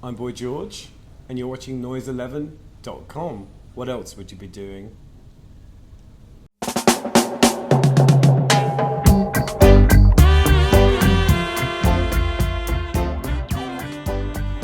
I'm Boy George, and you're watching noise11.com. What else would you be doing?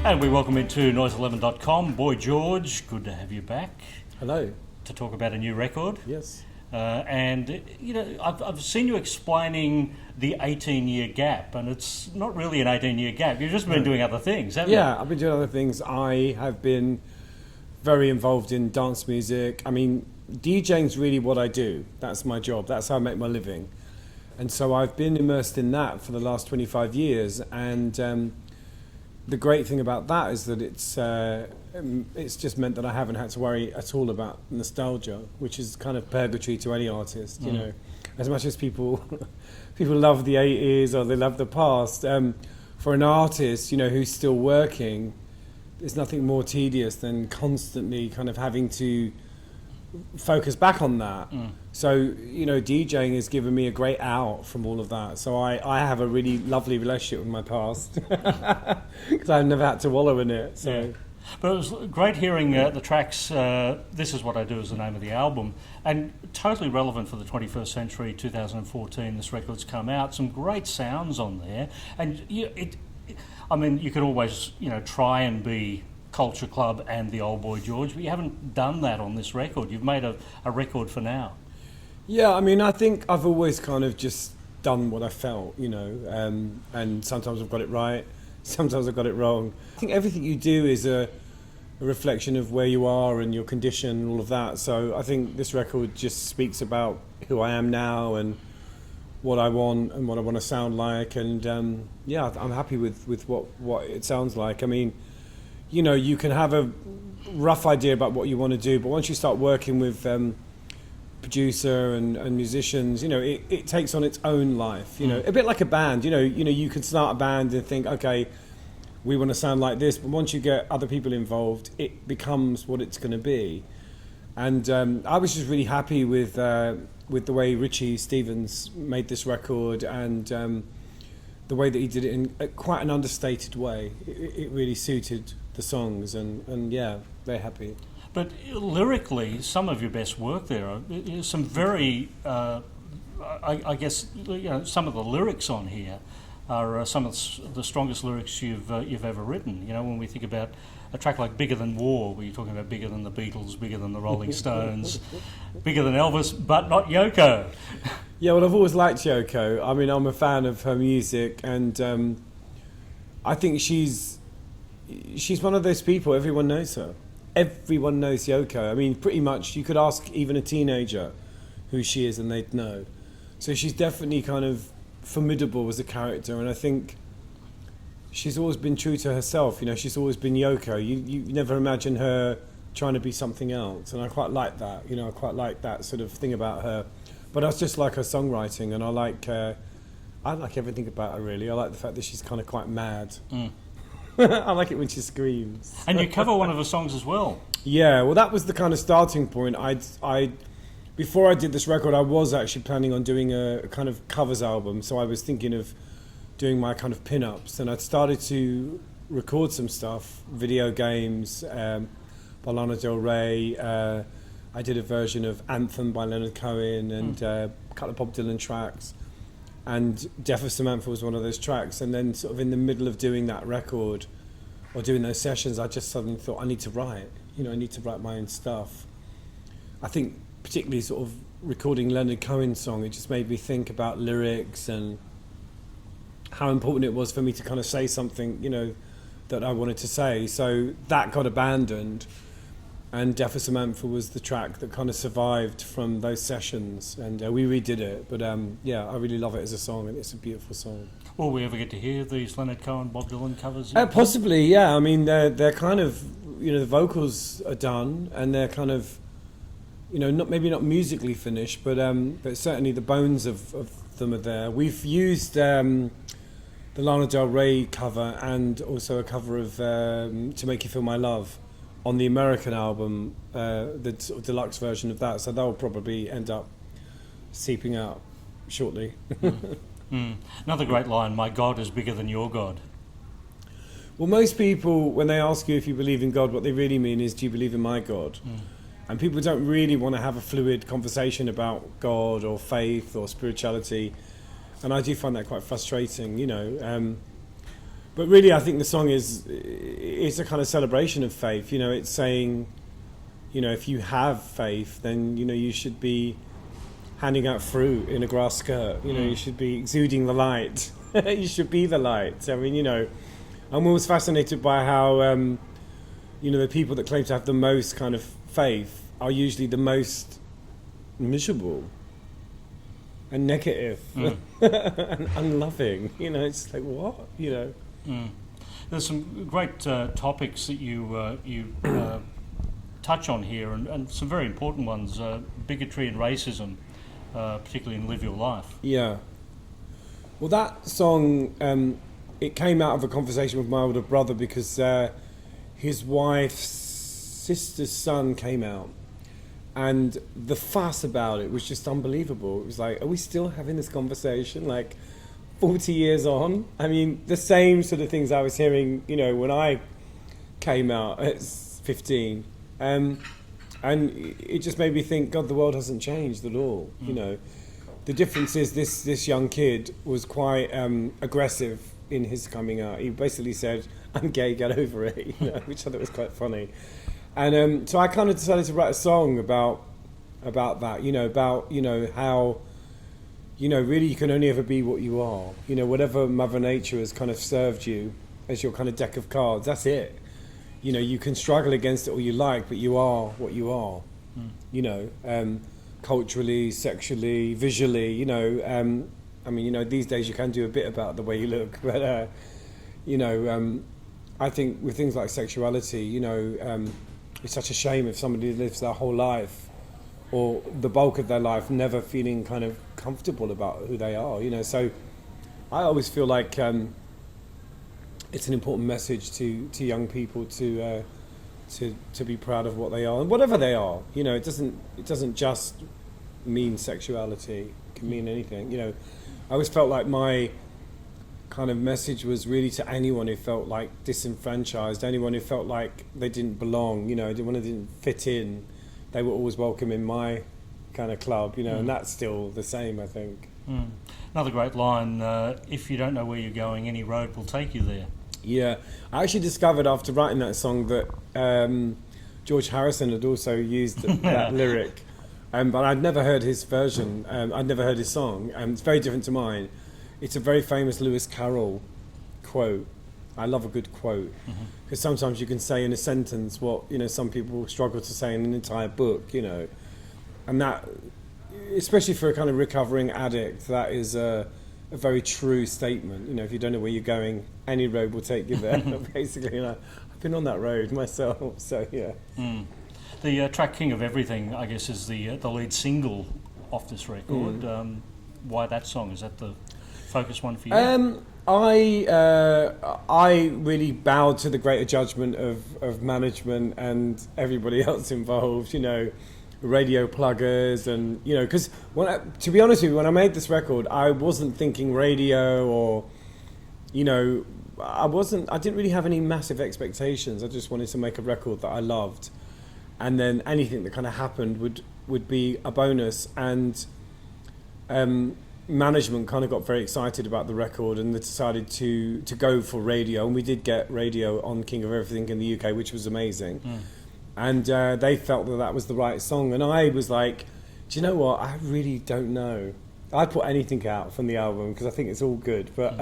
And we welcome into noise11.com. Boy George, good to have you back. Hello. To talk about a new record. Yes. And, you know, I've seen you explaining the 18-year gap, and it's not really an 18-year gap. You've just been doing other things, haven't you? Yeah, I've been doing other things. I have been very involved in dance music. I mean, DJing's really what I do. That's my job. That's how I make my living. And so I've been immersed in that for the last 25 years. And the great thing about that is that it's just meant that I haven't had to worry at all about nostalgia, which is kind of purgatory to any artist, you know. As much as people love the 80s or they love the past, for an artist, you know, who's still working, there's nothing more tedious than constantly kind of having to focus back on that. So, you know, DJing has given me a great out from all of that. So I have a really lovely relationship with my past because I've never had to wallow in it. So. Yeah. But it was great hearing the tracks. This Is What I Do is the name of the album, and totally relevant for the 21st century. 2014, this record's come out. Some great sounds on there, and you could always, you know, try and be Culture Club and the Old Boy George, but you haven't done that on this record. You've made a record for now. Yeah, I mean, I think I've always kind of just done what I felt, you know, and sometimes I've got it right, sometimes I've got it wrong. I think everything you do is a reflection of where you are and your condition and all of that. So I think this record just speaks about who I am now and what I want and what I want to sound like. And yeah, I'm happy with what it sounds like. I mean, you know, you can have a rough idea about what you want to do, but once you start working with producer and musicians, you know, it takes on its own life, you know, a bit like a band. You know, you can start a band and think, okay, we want to sound like this, but once you get other people involved, it becomes what it's going to be. And I was just really happy with the way Richie Stevens made this record, and the way that he did it in quite an understated way. It really suited the songs, and yeah, very happy. But lyrically, some of your best work there are some very, I guess, you know, some of the lyrics on here are some of the strongest lyrics you've ever written. You know, when we think about a track like Bigger Than War, where you're talking about bigger than the Beatles, bigger than the Rolling Stones, bigger than Elvis, but not Yoko. Yeah, well, I've always liked Yoko. I mean, I'm a fan of her music, and I think she's one of those people, everyone knows her. Everyone knows Yoko. I mean, pretty much you could ask even a teenager who she is and they'd know. So she's definitely kind of formidable as a character, and I think she's always been true to herself. You know, she's always been Yoko. You never imagine her trying to be something else, and I quite like that. You know, I quite like that sort of thing about her. But I just like her songwriting, and I like everything about her, really. I like the fact that she's kind of quite mad. I like it when she screams. And you cover one of her songs as well. Yeah, well, that was the kind of starting point. Before I did this record, I was actually planning on doing a kind of covers album. So I was thinking of doing my kind of pin-ups, and I'd started to record some stuff, video games, by Lana Del Rey. I did a version of Anthem by Leonard Cohen, and a couple of Bob Dylan tracks. And Death of Samantha was one of those tracks. And then sort of in the middle of doing that record, or doing those sessions, I just suddenly thought, I need to write. You know, I need to write my own stuff. I think particularly sort of recording Leonard Cohen's song, it just made me think about lyrics and how important it was for me to kind of say something, you know, that I wanted to say. So that got abandoned. And Death of Samantha was the track that kind of survived from those sessions, and we redid it. But yeah, I really love it as a song, and it's a beautiful song. Will we ever get to hear these Leonard Cohen, Bob Dylan covers? Possibly, yeah. I mean, they're kind of, you know, the vocals are done, and they're kind of, you know, maybe not musically finished, but certainly the bones of them are there. We've used the Lana Del Rey cover and also a cover of To Make You Feel My Love on the American album, the sort of deluxe version of that, so that will probably end up seeping out shortly. Another great line, my God is bigger than your God. Well, most people, when they ask you if you believe in God, what they really mean is, do you believe in my God? And people don't really want to have a fluid conversation about God or faith or spirituality. And I do find that quite frustrating, you know. But really, I think the song it's a kind of celebration of faith. You know, it's saying, you know, if you have faith, then, you know, you should be handing out fruit in a grass skirt. You know, you should be exuding the light. You should be the light. I mean, you know, I'm always fascinated by how, you know, the people that claim to have the most kind of faith are usually the most miserable and negative and unloving. You know, it's like, what? You know. There's some great topics that you touch on here, and some very important ones, bigotry and racism, particularly in Live Your Life. Yeah. Well, that song, it came out of a conversation with my older brother because his wife's sister's son came out. And the fuss about it was just unbelievable. It was like, are we still having this conversation? Like, 40 years on? I mean, the same sort of things I was hearing, you know, when I came out at 15. And it just made me think, God, the world hasn't changed at all, you know. The difference is this young kid was quite aggressive in his coming out. He basically said, I'm gay, get over it, you know, which I thought was quite funny. And so I kind of decided to write a song about that, you know, about, you know, how, you know, really you can only ever be what you are. You know, whatever Mother Nature has kind of served you as your kind of deck of cards, that's it. You know, you can struggle against it all you like, but you are what you are, you know, culturally, sexually, visually, you know. I mean, you know, these days you can do a bit about the way you look, but, you know, I think with things like sexuality, you know, it's such a shame if somebody lives their whole life or the bulk of their life never feeling kind of comfortable about who they are, you know. So I always feel like it's an important message to young people to be proud of what they are and whatever they are. You know, it doesn't just mean sexuality. It can mean anything. You know, I always felt like my kind of message was really to anyone who felt like disenfranchised, anyone who felt like they didn't belong, you know, anyone who didn't fit in. They were always welcome in my kind of club, you know, and that's still the same, I think. Another great line, if you don't know where you're going, any road will take you there. Yeah, I actually discovered after writing that song that George Harrison had also used that lyric, but I'd never heard his version, I'd never heard his song, it's very different to mine. It's a very famous Lewis Carroll quote. I love a good quote, because sometimes you can say in a sentence what, you know, some people struggle to say in an entire book, you know, and that, especially for a kind of recovering addict, that is a very true statement. You know, if you don't know where you're going, any road will take you there. Basically, you know, I've been on that road myself, so yeah. The track King of Everything, I guess, is the lead single off this record. Why that song? Is that the focus one for you? I really bowed to the greater judgment of management and everybody else involved, you know, radio pluggers, and, you know, because to be honest with you, when I made this record, I wasn't thinking radio or, you know, I didn't really have any massive expectations. I just wanted to make a record that I loved, and then anything that kind of happened would be a bonus. And management kind of got very excited about the record, and they decided to go for radio, and we did get radio on King of Everything in the UK, which was amazing. And they felt that was the right song, and I was like, do you know what, I really don't know. I'd put anything out from the album because I think it's all good, but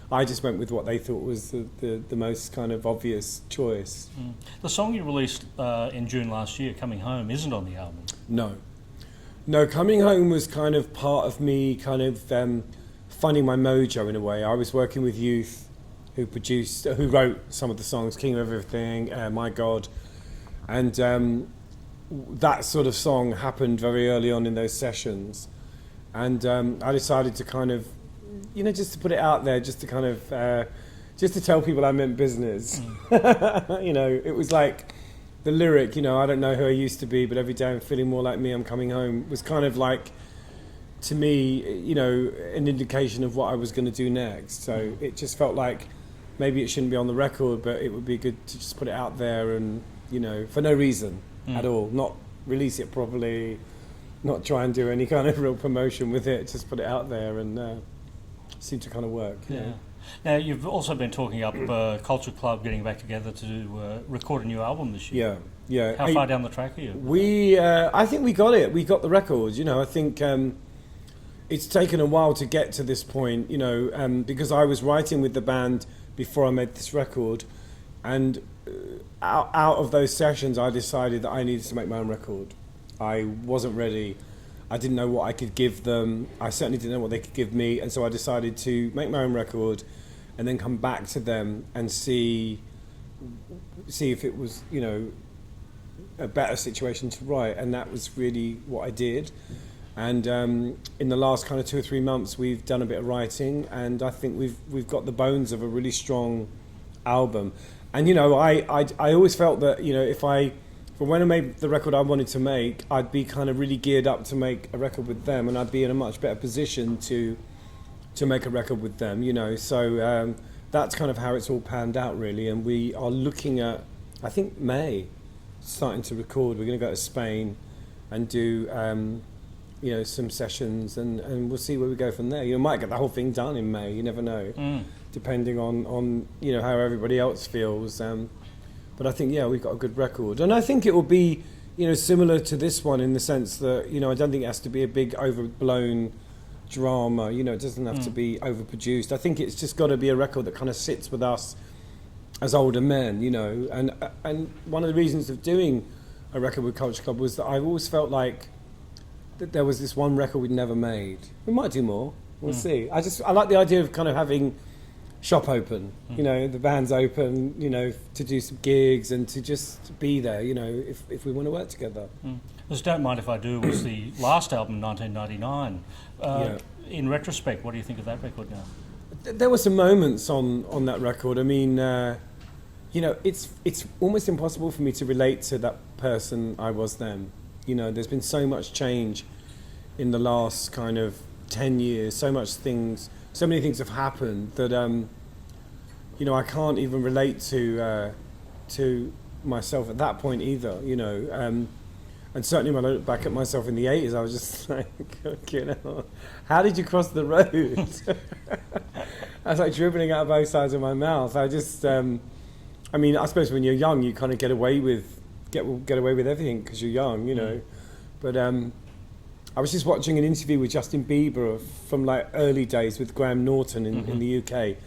I just went with what they thought was the most kind of obvious choice. The song you released in June last year, Coming Home, isn't on the album. No, Coming Home was kind of part of me kind of finding my mojo in a way. I was working with youth who wrote some of the songs, King of Everything, My God, and that sort of song happened very early on in those sessions. And I decided to kind of, you know, just to put it out there, just to kind of, just to tell people I meant business. You know, it was like, the lyric, you know, I don't know who I used to be, but every day I'm feeling more like me, I'm coming home, was kind of like, to me, you know, an indication of what I was going to do next. So it just felt like maybe it shouldn't be on the record, but it would be good to just put it out there and, you know, for no reason at all, not release it properly, not try and do any kind of real promotion with it, just put it out there, and seemed to kind of work. Yeah. Now, you've also been talking up Culture Club getting back together to record a new album this year. Yeah. How far down the track are you? I think we got it. We got the record. You know, I think it's taken a while to get to this point, you know, because I was writing with the band before I made this record, and out of those sessions I decided that I needed to make my own record. I wasn't ready. I didn't know what I could give them. I certainly didn't know what they could give me, and so I decided to make my own record and then come back to them and see if it was, you know, a better situation to write, and that was really what I did. And in the last kind of 2 or 3 months, we've done a bit of writing, and I think we've got the bones of a really strong album. And you know, I always felt that, you know, when I made the record I wanted to make, I'd be kind of really geared up to make a record with them, and I'd be in a much better position to make a record with them, you know. So that's kind of how it's all panned out, really. And we are looking at, I think, May, starting to record. We're going to go to Spain and do, you know, some sessions, and we'll see where we go from there. You might get the whole thing done in May. You never know, depending on you know, how everybody else feels. But I think, yeah, we've got a good record. And I think it will be, you know, similar to this one in the sense that, you know, I don't think it has to be a big overblown drama. You know, it doesn't have to be overproduced. I think it's just got to be a record that kind of sits with us as older men, you know. And one of the reasons of doing a record with Culture Club was that I've always felt like that there was this one record we'd never made. We might do more. We'll see. I like the idea of kind of having shop open, you know, the band's open, you know, to do some gigs and to just be there, you know, if we want to work together. Just Don't Mind If I Do was the last album, 1999. In retrospect, what do you think of that record now? There were some moments on that record. I mean, you know, it's almost impossible for me to relate to that person I was then. You know, there's been so much change in the last kind of 10 years, so many things have happened that, you know, I can't even relate to myself at that point either, you know. And certainly when I look back at myself in the 80s, I was just like, you know, how did you cross the road? I was like dribbling out of both sides of my mouth. I just, I mean, I suppose when you're young, you kind of get away with everything because you're young, you know. But I was just watching an interview with Justin Bieber from like early days with Graham Norton in the UK,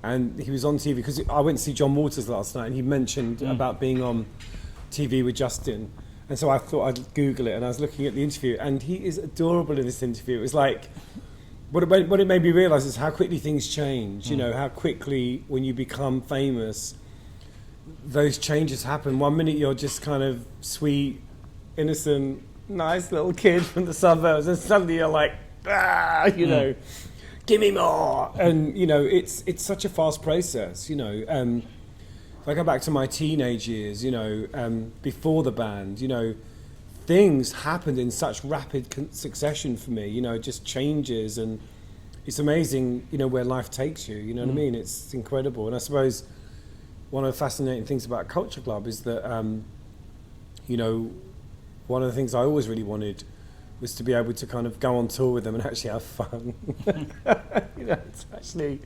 and he was on TV because I went to see John Waters last night, and he mentioned about being on TV with Justin, and so I thought I'd Google it, and I was looking at the interview, and he is adorable in this interview. It was like what it made me realise is how quickly things change. You know, how quickly when you become famous, those changes happen. One minute you're just kind of sweet, innocent, nice little kid from the suburbs, and suddenly you're like, you know, give me more. And you know, it's such a fast process, you know. If I go back to my teenage years, you know, before the band, you know, things happened in such rapid succession for me, you know, just changes, and it's amazing, you know, where life takes you, you know what I mean? It's incredible. And I suppose one of the fascinating things about Culture Club is that, you know, one of the things I always really wanted was to be able to kind of go on tour with them and actually have fun. You know, to actually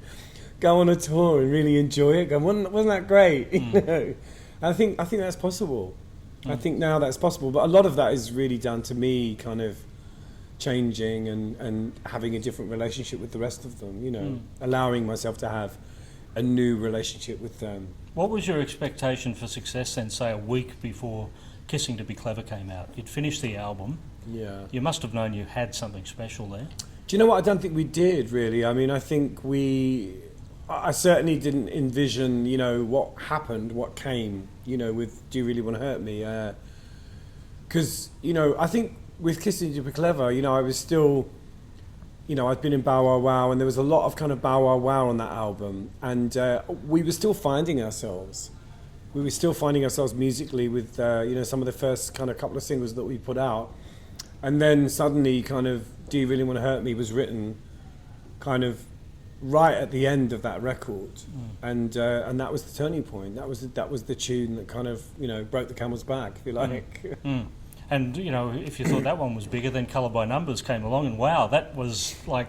go on a tour and really enjoy it. Wasn't that great? You know? I think that's possible. I think now that's possible, but a lot of that is really down to me kind of changing and having a different relationship with the rest of them, you know, allowing myself to have a new relationship with them. What was your expectation for success then, say a week before Kissing to Be Clever came out? You'd finished the album. Yeah. You must have known you had something special there. Do you know what? I don't think we did, really. I mean, I think I certainly didn't envision, you know, what happened, what came, you know, with Do You Really Want to Hurt Me? Because, you know, I think with Kissing to Be Clever, you know, I was still, you know, I'd been in Bow Wow Wow, and there was a lot of kind of Bow Wow Wow on that album, and we were still finding ourselves. We were still finding ourselves musically with, you know, some of the first kind of couple of singles that we put out. And then suddenly kind of Do You Really Want to Hurt Me was written kind of right at the end of that record, and that was the turning point. That was the tune that kind of, you know, broke the camel's back, if you like. And, you know, if you thought that one was bigger, then Colour by Numbers came along, and wow, that was like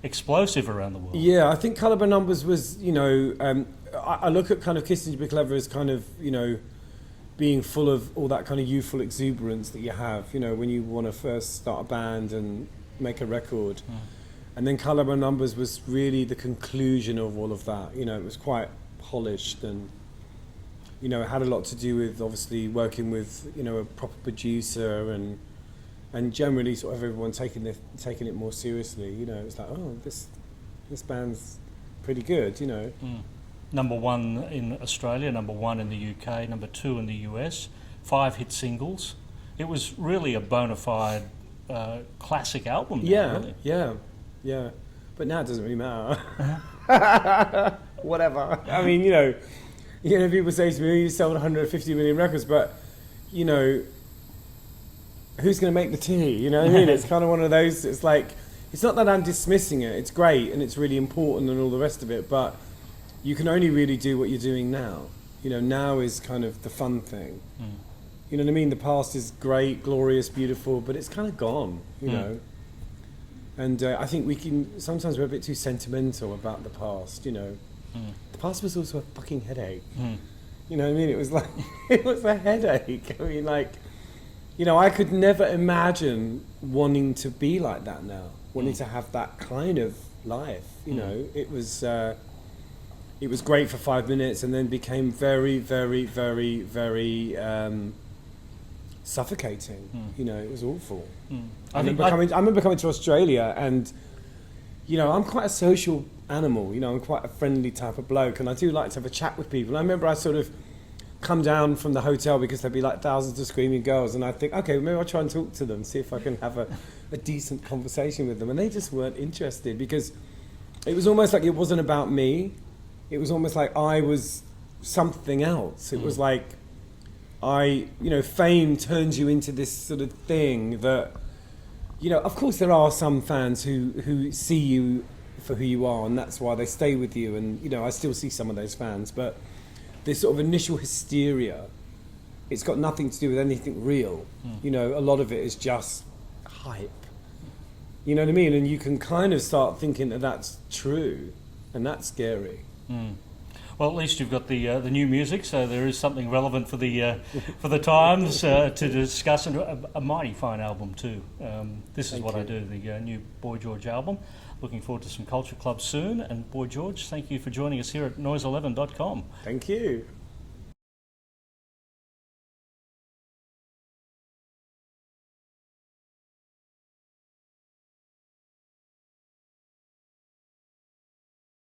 explosive around the world. Yeah, I think Colour by Numbers was, you know, I look at kind of Kissing to Be Clever as kind of, you know, being full of all that kind of youthful exuberance that you have, you know, when you want to first start a band and make a record. And then Colour by Numbers was really the conclusion of all of that. You know, it was quite polished, and, you know, it had a lot to do with obviously working with, you know, a proper producer, and generally sort of everyone taking it more seriously. You know, it was like, oh, this band's pretty good, you know. Number 1 in Australia, number 1 in the UK, number 2 in the US, 5 hit singles. It was really a bona fide classic album. Really. Yeah. But now it doesn't really matter. Whatever. I mean, you know, people say to me, you sold 150 million records, but, you know, who's going to make the tea? You know what I mean? It's kind of one of those, it's like, it's not that I'm dismissing it. It's great and it's really important and all the rest of it, but you can only really do what you're doing now. You know, now is kind of the fun thing. You know what I mean? The past is great, glorious, beautiful, but it's kind of gone, you know. And I think sometimes we're a bit too sentimental about the past, you know. The past was also a fucking headache. You know what I mean? It was like, it was a headache. I mean, like, you know, I could never imagine wanting to be like that now, wanting to have that kind of life, you know. It was great for 5 minutes and then became very, very, very, very suffocating. You know, it was awful. I remember coming to Australia, and, you know, I'm quite a social animal. You know, I'm quite a friendly type of bloke, and I do like to have a chat with people. And I remember I sort of come down from the hotel because there'd be like thousands of screaming girls, and I think, okay, maybe I'll try and talk to them, see if I can have a decent conversation with them. And they just weren't interested, because it was almost like it wasn't about me. It was almost like I was something else. It was like you know, fame turns you into this sort of thing that, you know, of course there are some fans who see you for who you are, and that's why they stay with you. And, you know, I still see some of those fans, but this sort of initial hysteria, it's got nothing to do with anything real. You know, a lot of it is just hype. You know what I mean? And you can kind of start thinking that that's true, and that's scary. Well, at least you've got the new music, so there is something relevant for the times to discuss, and a mighty fine album too. This is what I do, the new Boy George album. Looking forward to some Culture Club soon. And Boy George, thank you for joining us here at noise11.com. Thank you.